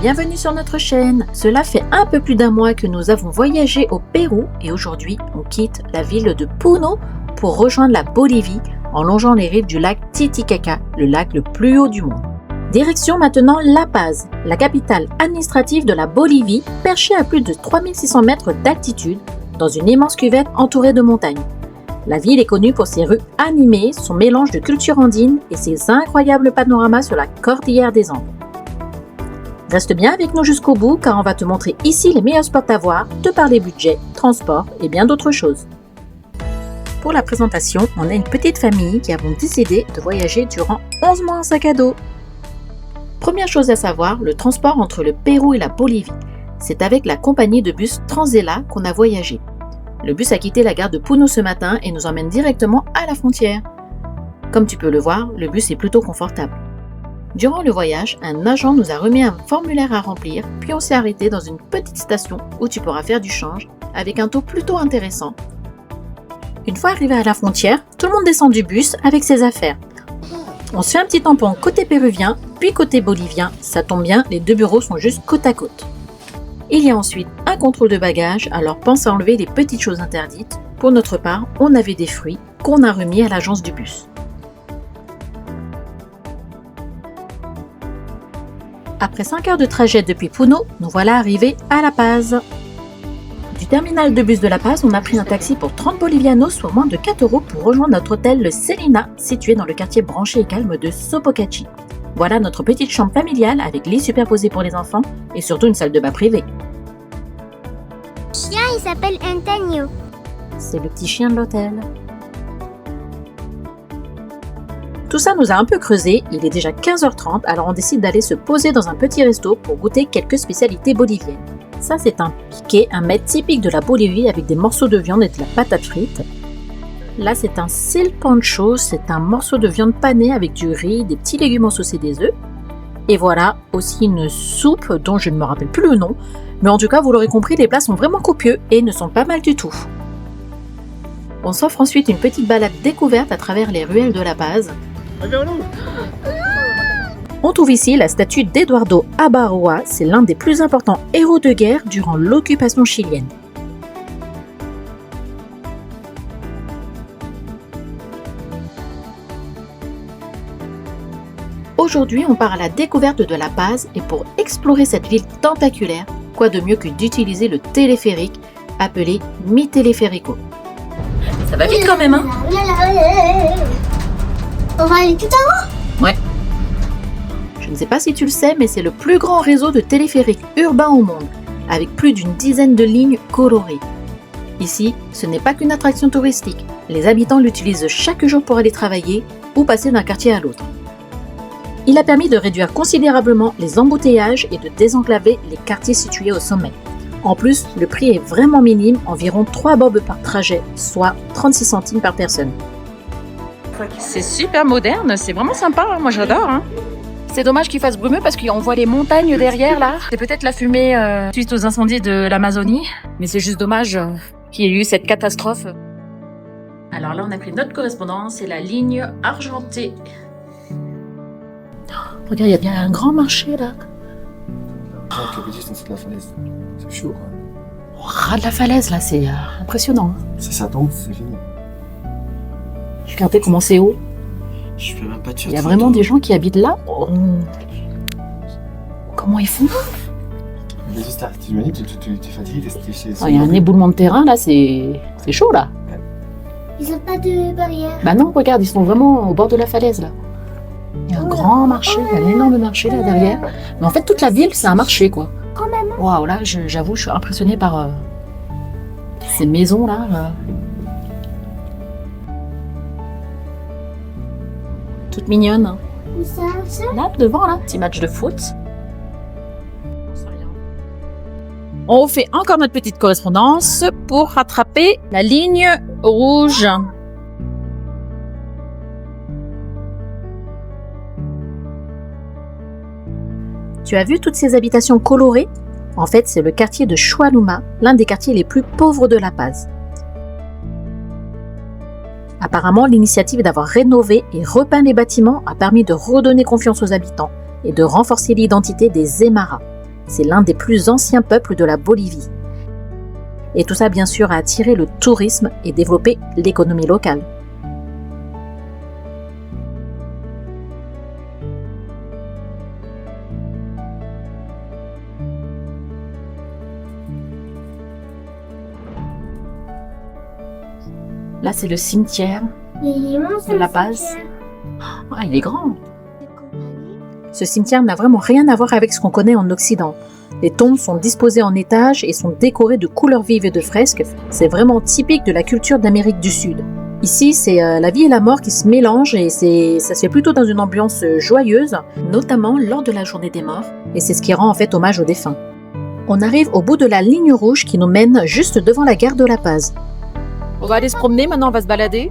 Bienvenue sur notre chaîne. Cela fait un peu plus d'un mois que nous avons voyagé au Pérou et aujourd'hui on quitte la ville de Puno pour rejoindre la Bolivie en longeant les rives du lac Titicaca, le lac le plus haut du monde. Direction maintenant La Paz, la capitale administrative de la Bolivie, perchée à plus de 3600 mètres d'altitude dans une immense cuvette entourée de montagnes. La ville est connue pour ses rues animées, son mélange de culture andine et ses incroyables panoramas sur la cordillère des Andes. Reste bien avec nous jusqu'au bout car on va te montrer ici les meilleurs spots à voir, te parler budget, transport et bien d'autres choses. Pour la présentation, on a une petite famille qui avons décidé de voyager durant 11 mois en sac à dos. Première chose à savoir, le transport entre le Pérou et la Bolivie. C'est avec la compagnie de bus Transela qu'on a voyagé. Le bus a quitté la gare de Puno ce matin et nous emmène directement à la frontière. Comme tu peux le voir, le bus est plutôt confortable. Durant le voyage, un agent nous a remis un formulaire à remplir, puis on s'est arrêté dans une petite station où tu pourras faire du change avec un taux plutôt intéressant. Une fois arrivé à la frontière, tout le monde descend du bus avec ses affaires. On se fait un petit tampon côté péruvien, puis côté bolivien. Ça tombe bien, les deux bureaux sont juste côte à côte. Il y a ensuite un contrôle de bagages, alors pense à enlever les petites choses interdites. Pour notre part, on avait des fruits qu'on a remis à l'agence du bus. Après 5 heures de trajet depuis Puno, nous voilà arrivés à La Paz. Du terminal de bus de La Paz, on a pris un taxi pour 30 bolivianos, soit moins de 4 € pour rejoindre notre hôtel le Celina, situé dans le quartier branché et calme de Sopocachi. Voilà notre petite chambre familiale avec lit superposé pour les enfants et surtout une salle de bain privée. Le chien, il s'appelle Antonio. C'est le petit chien de l'hôtel. Tout ça nous a un peu creusé, il est déjà 15h30, alors on décide d'aller se poser dans un petit resto pour goûter quelques spécialités boliviennes. Ça c'est un piqué, un mets typique de la Bolivie avec des morceaux de viande et de la patate frite. Là c'est un silpancho, c'est un morceau de viande panée avec du riz, des petits légumes saucés, des œufs. Et voilà, aussi une soupe dont je ne me rappelle plus le nom, mais en tout cas vous l'aurez compris, les plats sont vraiment copieux et ne sont pas mal du tout. On s'offre ensuite une petite balade découverte à travers les ruelles de La Paz. On trouve ici la statue d'Eduardo Abarroa, c'est l'un des plus importants héros de guerre durant l'occupation chilienne. Aujourd'hui, on part à la découverte de La Paz et pour explorer cette ville tentaculaire, quoi de mieux que d'utiliser le téléphérique appelé Mi Teleférico. Ça va vite quand même, hein? On va aller tout à l'heure. Ouais. Je ne sais pas si tu le sais, mais c'est le plus grand réseau de téléphériques urbains au monde, avec plus d'une dizaine de lignes colorées. Ici, ce n'est pas qu'une attraction touristique. Les habitants l'utilisent chaque jour pour aller travailler ou passer d'un quartier à l'autre. Il a permis de réduire considérablement les embouteillages et de désenclaver les quartiers situés au sommet. En plus, le prix est vraiment minime, environ 3 bobs par trajet, soit 36 centimes par personne. C'est super moderne, c'est vraiment sympa, hein. Moi j'adore. Hein. C'est dommage qu'il fasse brumeux parce qu'on voit les montagnes derrière là. C'est peut-être la fumée suite aux incendies de l'Amazonie, mais c'est juste dommage qu'il y ait eu cette catastrophe. Alors là on a pris notre correspondance, c'est la ligne argentée. Regarde, il y a un grand marché là. C'est chaud. Au ras de la falaise là, c'est impressionnant. Si ça tombe, c'est fini. Regardez comment c'est haut. Je peux même pas te Il y a vraiment des gens qui habitent là. Oh. Comment ils font? Mais juste, tu me dis, tu es fatigué, t'es chez. Il y a un éboulement de terrain là, c'est chaud là. Ils n'ont pas de barrière. Bah non, regarde, ils sont vraiment au bord de la falaise là. Il y a un grand marché, il y a un énorme marché là derrière. Mais en fait, toute la ville, c'est un marché quoi. Quand même. Waouh, là, j'avoue, je suis impressionnée par ces maisons là. Toutes mignonnes. Hein. Où ça? Là, devant, là, petit match de foot. On fait encore notre petite correspondance pour rattraper la ligne rouge. Tu as vu toutes ces habitations colorées? En fait, c'est le quartier de Xualuma, l'un des quartiers les plus pauvres de La Paz. Apparemment, l'initiative d'avoir rénové et repeint les bâtiments a permis de redonner confiance aux habitants et de renforcer l'identité des Aymaras. C'est l'un des plus anciens peuples de la Bolivie. Et tout ça, bien sûr, a attiré le tourisme et développé l'économie locale. Là, c'est le cimetière de La Paz. Ah, il est grand. Ce cimetière n'a vraiment rien à voir avec ce qu'on connaît en Occident. Les tombes sont disposées en étages et sont décorées de couleurs vives et de fresques. C'est vraiment typique de la culture d'Amérique du Sud. Ici, c'est la vie et la mort qui se mélangent et ça se fait plutôt dans une ambiance joyeuse, notamment lors de la journée des morts. Et c'est ce qui rend en fait hommage aux défunts. On arrive au bout de la ligne rouge qui nous mène juste devant la gare de La Paz. On va aller se promener, maintenant on va se balader.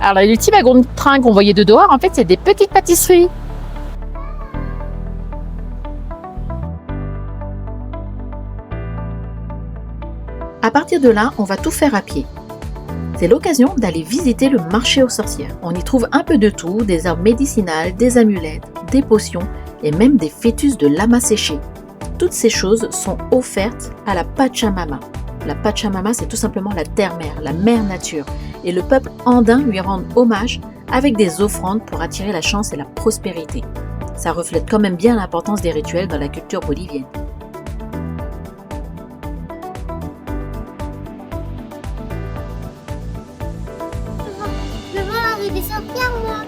Alors les petits wagons de train qu'on voyait de dehors, en fait c'est des petites pâtisseries. À partir de là, on va tout faire à pied. C'est l'occasion d'aller visiter le marché aux sorcières. On y trouve un peu de tout, des herbes médicinales, des amulettes, des potions et même des fœtus de lama séchés. Toutes ces choses sont offertes à la Pachamama. La Pachamama, c'est tout simplement la terre-mère, la mère nature. Et le peuple andin lui rend hommage avec des offrandes pour attirer la chance et la prospérité. Ça reflète quand même bien l'importance des rituels dans la culture bolivienne. Je veux la rue des sorcières, moi.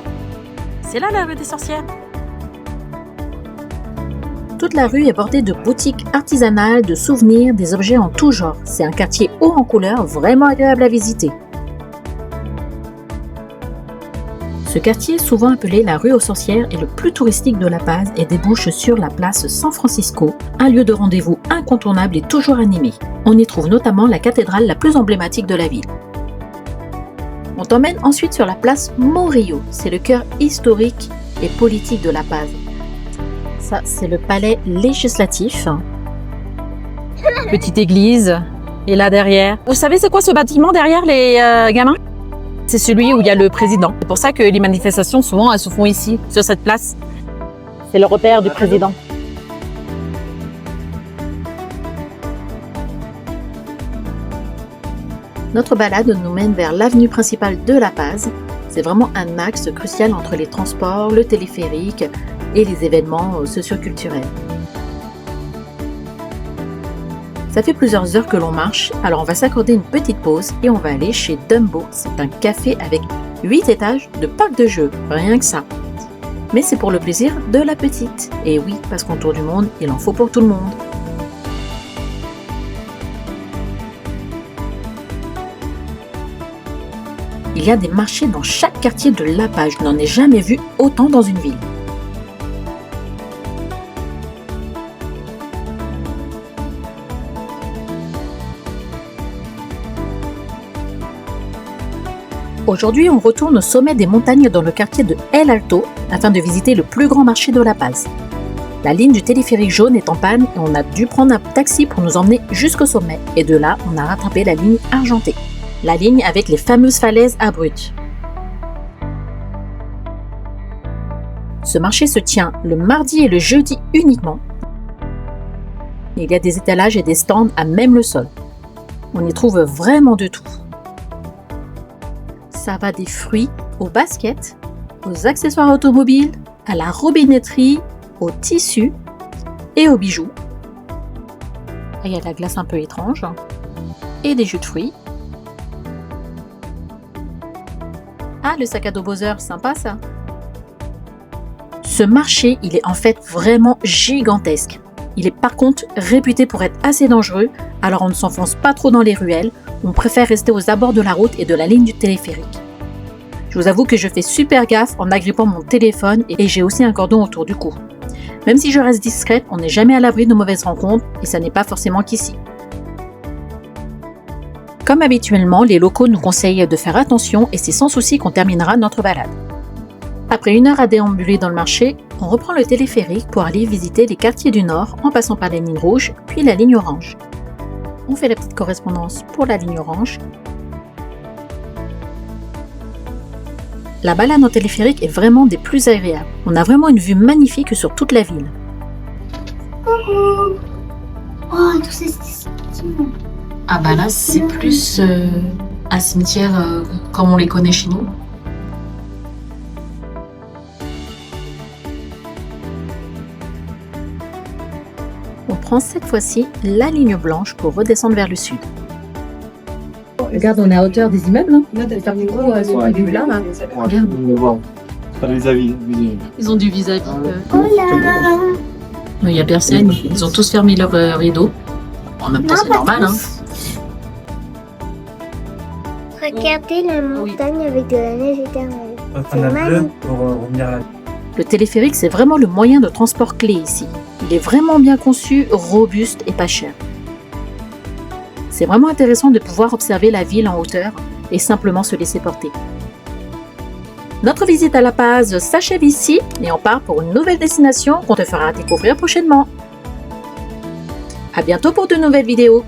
C'est là la rue des sorcières. Toute la rue est bordée de boutiques artisanales, de souvenirs, des objets en tout genre. C'est un quartier haut en couleurs, vraiment agréable à visiter. Ce quartier, souvent appelé la rue aux sorcières, est le plus touristique de La Paz et débouche sur la place San Francisco, un lieu de rendez-vous incontournable et toujours animé. On y trouve notamment la cathédrale la plus emblématique de la ville. On t'emmène ensuite sur la place Morillo, c'est le cœur historique et politique de La Paz. Ça, c'est le palais législatif. Petite église. Et là derrière. Vous savez c'est quoi ce bâtiment derrière les gamins? C'est celui où il y a le président. C'est pour ça que les manifestations souvent elles se font ici, sur cette place. C'est le repère du président. Notre balade nous mène vers l'avenue principale de La Paz. C'est vraiment un axe crucial entre les transports, le téléphérique et les événements socioculturels. Ça fait plusieurs heures que l'on marche, alors on va s'accorder une petite pause et on va aller chez Dumbo. C'est un café avec 8 étages de parc de jeux, rien que ça. Mais c'est pour le plaisir de la petite. Et oui, parce qu'en tour du monde, il en faut pour tout le monde. Il y a des marchés dans chaque quartier de La Paz. Je n'en ai jamais vu autant dans une ville. Aujourd'hui, on retourne au sommet des montagnes dans le quartier de El Alto afin de visiter le plus grand marché de La Paz. La ligne du téléphérique jaune est en panne et on a dû prendre un taxi pour nous emmener jusqu'au sommet. Et de là, on a rattrapé la ligne argentée, la ligne avec les fameuses falaises abruptes. Ce marché se tient le mardi et le jeudi uniquement. Il y a des étalages et des stands à même le sol. On y trouve vraiment de tout. Ça va des fruits aux baskets, aux accessoires automobiles, à la robinetterie, aux tissus et aux bijoux. Il y a de la glace un peu étrange et des jus de fruits. Ah, le sac à dos Bowser, sympa ça. Ce marché, il est en fait vraiment gigantesque. Il est par contre réputé pour être assez dangereux, alors on ne s'enfonce pas trop dans les ruelles, on préfère rester aux abords de la route et de la ligne du téléphérique. Je vous avoue que je fais super gaffe en agrippant mon téléphone et j'ai aussi un cordon autour du cou. Même si je reste discrète, on n'est jamais à l'abri de mauvaises rencontres et ça n'est pas forcément qu'ici. Comme habituellement, les locaux nous conseillent de faire attention et c'est sans souci qu'on terminera notre balade. Après 1 heure à déambuler dans le marché, on reprend le téléphérique pour aller visiter les quartiers du Nord en passant par la ligne rouge puis la ligne orange. On fait la petite correspondance pour la ligne orange. La balade en téléphérique est vraiment des plus agréables. On a vraiment une vue magnifique sur toute la ville. Coucou. Oh, tous ces sentiments. Ah bah là, c'est plus un cimetière comme on les connaît chez nous. On prend cette fois-ci la ligne blanche pour redescendre vers le sud. Regarde, on est à hauteur des immeubles, hein. Faire du coup, là. Regarde. Wow. Pas les avis. Ils ont du vis-à-vis. Oh là. Il n'y a personne. Ils ont tous fermé leurs rideaux. En même temps, c'est normal, hein. Regardez la montagne avec de la neige éternelle. C'est magnifique. Le téléphérique, c'est vraiment le moyen de transport clé ici. Il est vraiment bien conçu, robuste et pas cher. C'est vraiment intéressant de pouvoir observer la ville en hauteur et simplement se laisser porter. Notre visite à La Paz s'achève ici et on part pour une nouvelle destination qu'on te fera découvrir prochainement. À bientôt pour de nouvelles vidéos.